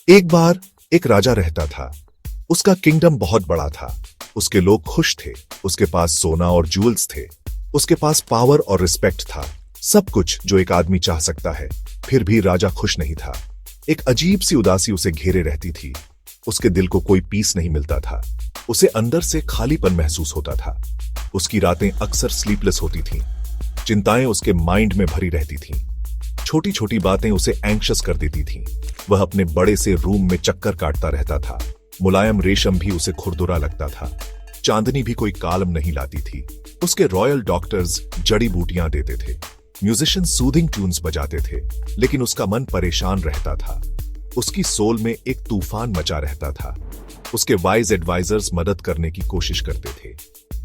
एक बार एक राजा रहता था। उसका किंगडम बहुत बड़ा था। उसके लोग खुश थे। उसके पास सोना और ज्वेल्स थे। उसके पास पावर और रिस्पेक्ट था। सब कुछ जो एक आदमी चाह सकता है। फिर भी राजा खुश नहीं था। एक अजीब सी उदासी उसे घेरे रहती थी। उसके दिल को कोई पीस नहीं मिलता था। उसे अंदर से खालीपन महसूस होता था। उसकी रातें अक्सर स्लीपलेस होती थीं। चिंताएं उसके माइंड में भरी रहती थीं। छोटी छोटी बातें उसे एंग्शियस कर देती थीं। वह अपने बड़े से रूम में चक्कर काटता रहता था। मुलायम रेशम भी उसे खुरदुरा लगता था। चांदनी भी कोई कालम नहीं लाती थी। उसके रॉयल डॉक्टर्स जड़ी बूटियां देते थे। म्यूजिशियन सूदिंग ट्यून्स बजाते थे, लेकिन उसका मन परेशान रहता था। उसकी सोल में एक तूफान मचा रहता था। उसके वाइज एडवाइजर्स मदद करने की कोशिश करते थे।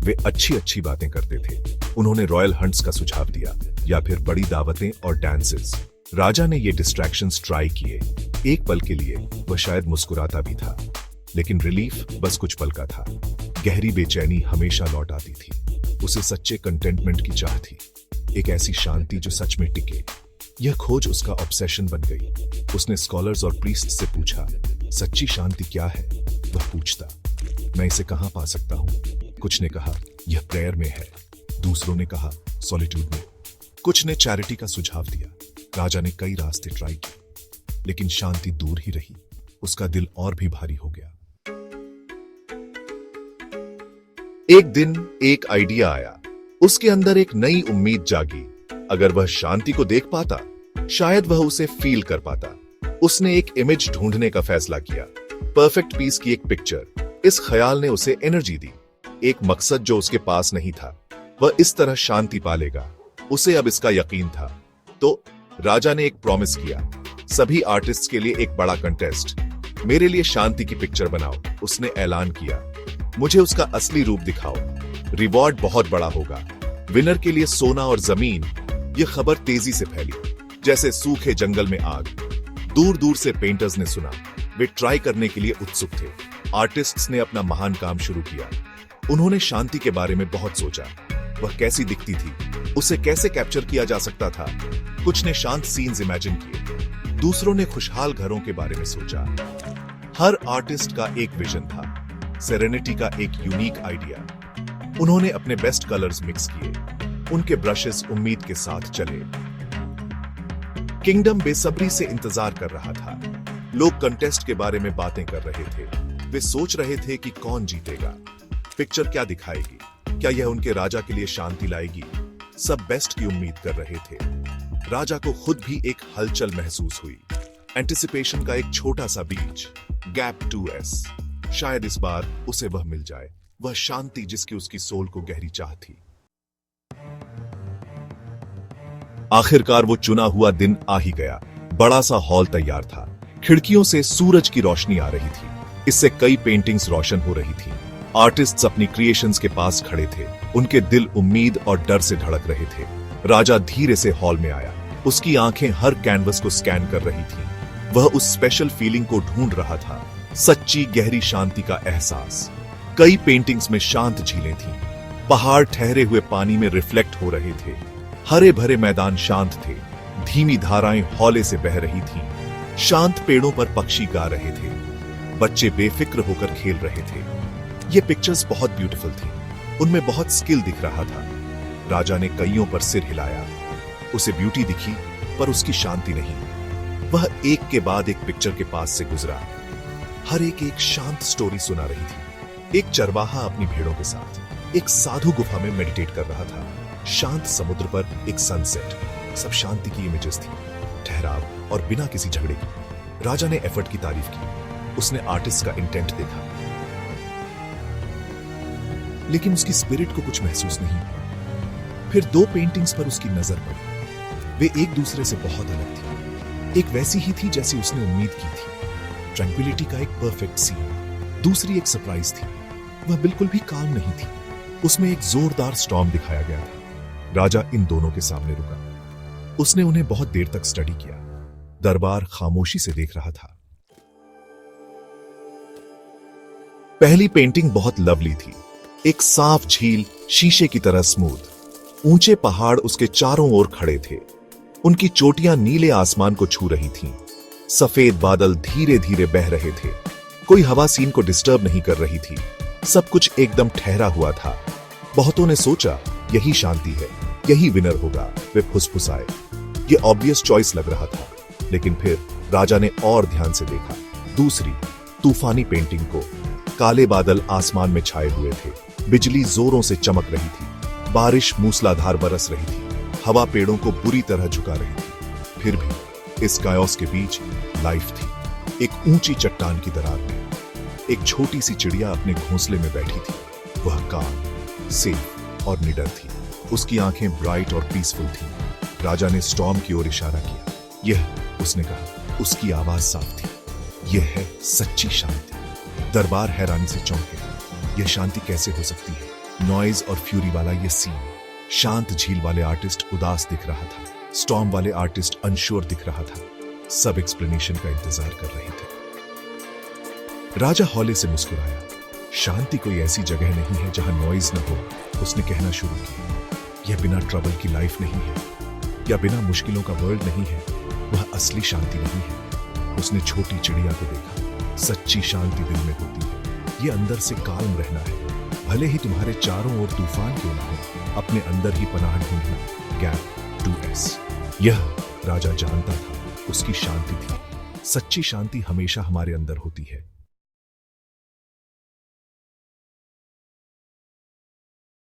वे अच्छी अच्छी बातें करते थे। उन्होंने रॉयल हंट्स का सुझाव दिया, या फिर बड़ी दावतें और डांसेस। राजा ने ये डिस्ट्रैक्शंस ट्राई किए। एक पल के लिए वह शायद मुस्कुराता भी था, लेकिन रिलीफ बस कुछ पल का था। गहरी बेचैनी हमेशा लौट आती थी। उसे सच्चे कंटेंटमेंट की चाह थी, एक ऐसी शांति जो सच में टिके। यह खोज उसका ऑब्सेशन बन गई। उसने स्कॉलर्स और प्रीस्ट से पूछा, सच्ची शांति क्या है? वह पूछता, मैं इसे कहां पा सकता हूं? कुछ ने कहा, यह प्रेयर में है। दूसरों ने कहा, सॉलिट्यूड में। कुछ ने चैरिटी का सुझाव दिया। राजा ने कई रास्ते ट्राई किए, लेकिन शांति दूर ही रही। उसका दिल और भी भारी हो गया। एक दिन एक आइडिया आया। उसके अंदर एक नई उम्मीद जागी। अगर वह शांति को देख पाता, शायद वह उसे फील कर पाता। उसने एक इमेज ढूंढने का फैसला किया, परफेक्ट पीस की एक पिक्चर। इस ख्याल ने उसे एनर्जी दी, एक मकसद जो उसके पास नहीं था। वह इस तरह शांति पालेगा। उसे अब इसका यकीन था। तो राजा ने एक प्रॉमिस किया, सभी आर्टिस्ट्स के लिए एक बड़ा कंटेस्ट। मेरे लिए शांति की पिक्चर बनाओ। उसने ऐलान किया, मुझे उसका असली रूप दिखाओ। रिवॉर्ड बहुत बड़ा होगा। विनर के लिए सोना और जमीन। यह खबर तेजी से फैली, जैसे सूखे जंगल में आग। दूर दूर से पेंटर्स ने सुना। वे ट्राई करने के लिए उत्सुक थे। आर्टिस्ट्स ने अपना महान काम शुरू किया। उन्होंने शांति के बारे में बहुत सोचा। वह कैसी दिखती थी, उसे कैसे कैप्चर किया जा सकता था। कुछ ने शांत सीन्स इमेजिन किए, दूसरों ने खुशहाल घरों के बारे में सोचा। हर आर्टिस्ट का एक विजन था, सेरेनिटी का एक यूनिक आइडिया। उन्होंने अपने बेस्ट कलर्स मिक्स किए। उनके ब्रशेस उम्मीद के साथ चले। किंगडम बेसब्री से इंतजार कर रहा था। लोग कंटेस्ट के बारे में बातें कर रहे थे। वे सोच रहे थे कि कौन जीतेगा, पिक्चर क्या दिखाएगी, क्या यह उनके राजा के लिए शांति लाएगी। सब बेस्ट की उम्मीद कर रहे थे। राजा को खुद भी एक हलचल महसूस हुई। एंटिसिपेशन का एक छोटा सा बीज, गैप 2S। शायद इस बार उसे वह मिल जाए, वह शांति जिसकी उसकी सोल को गहरी चाह थी। आखिरकार वो चुना हुआ दिन आ ही गया। बड़ा सा हॉल तैयार था। खिड़कियों से सूरज की रोशनी आ रही थी। इससे कई पेंटिंग्स रोशन हो रही थी। आर्टिस्ट्स अपनी क्रिएशंस के पास खड़े थे। उनके दिल उम्मीद और डर से धड़क रहे थे। राजा धीरे से हॉल में आया। उसकी आंखें हर कैनवस को स्कैन कर रही थीं। वह उस स्पेशल फीलिंग को ढूंढ रहा था, सच्ची गहरी शांति का एहसास। कई पेंटिंग्स में शांत झीलें थीं। पहाड़ ठहरे हुए पानी में रिफ्लेक्ट हो रहे थे। हरे भरे मैदान शांत थे। धीमी धाराएं हौले से बह रही थीं। शांत पेड़ों पर पक्षी गा रहे थे। बच्चे बेफिक्र होकर खेल रहे थे। ये पिक्चर्स बहुत ब्यूटीफुल थी। उनमें बहुत स्किल दिख रहा था। राजा ने कईयों पर सिर हिलाया। उसे ब्यूटी दिखी, पर उसकी शांति नहीं। वह एक के बाद एक पिक्चर के पास से गुजरा। हर एक एक शांत स्टोरी सुना रही थी। एक चरवाहा अपनी भेड़ों के साथ एक साधु गुफा में मेडिटेट कर रहा था। शांत समुद्र पर एक सनसेट। सब शांति की इमेजेस थी, ठहराव और बिना किसी झगड़े के। राजा ने एफर्ट की तारीफ की। उसने आर्टिस्ट का इंटेंट देखा, लेकिन उसकी स्पिरिट को कुछ महसूस नहीं। फिर दो पेंटिंग्स पर उसकी नजर पड़ी। वे एक दूसरे से बहुत अलग थी। एक वैसी ही थी जैसी उसने उम्मीद की थी, ट्रैंक्विलिटी का एक परफेक्ट सीन। दूसरी एक सरप्राइज थी। वह बिल्कुल भी काम नहीं थी। उसमें एक जोरदार स्टॉर्म दिखाया गया था। राजा इन दोनों के सामने रुका। उसने उन्हें बहुत देर तक स्टडी किया। दरबार खामोशी से देख रहा था। पहली पेंटिंग बहुत लवली थी। एक साफ झील, शीशे की तरह स्मूथ। ऊंचे पहाड़ उसके चारों ओर खड़े थे। उनकी चोटियां नीले आसमान को छू रही थीं। सफेद बादल धीरे धीरे बह रहे थे। कोई हवा सीन को डिस्टर्ब नहीं कर रही थी। सब कुछ एकदम ठहरा हुआ था। बहुतों ने सोचा यही शांति है, यही विनर होगा। वे फुसफुसाए। ये ऑब्वियस चॉइस लग रहा था, लेकिन फिर राजा ने और ध्यान से देखा। दूसरी तूफानी पेंटिंग को। काले बादल आसमान में छाए हुए थे। बिजली जोरों से चमक रही थी। बारिश मूसलाधार बरस रही थी। हवा पेड़ों को बुरी तरह झुका रही थी। फिर भी इस कायोस के बीच लाइफ थी। एक ऊंची चट्टान की दरार में एक छोटी सी चिड़िया अपने घोंसले में बैठी थी। वह काम, सेफ और निडर थी। उसकी आंखें ब्राइट और पीसफुल थीं। राजा ने स्टॉर्म की ओर इशारा किया। यह, उसने कहा। उसकी आवाज साफ थी। यह है सच्ची शांति। दरबार हैरानी से चौंक गया। यह शांति कैसे हो सकती है? नॉइज और फ्यूरी वाला यह सीन। शांत झील वाले आर्टिस्ट उदास दिख रहा था। स्टॉर्म वाले आर्टिस्ट अनश्योर दिख रहा था। सब एक्सप्लेनेशन का इंतजार कर रहे थे। राजा हौले से मुस्कुराया। शांति कोई ऐसी जगह नहीं है जहां नॉइज न हो, उसने कहना शुरू किया। यह बिना ट्रबल की लाइफ नहीं है, या बिना मुश्किलों का वर्ल्ड नहीं है। वह असली शांति नहीं है। उसने छोटी चिड़िया को देखा। सच्ची शांति दिल में होती है। ये अंदर से काल्म रहना है। भले ही तुम्हारे चारों ओर तूफान क्यों ना हो, अपने अंदर ही पनाह ढूंढना। Gap 2S। यह राजा जानता था, उसकी शांति थी। सच्ची शांति हमेशा हमारे अंदर होती है।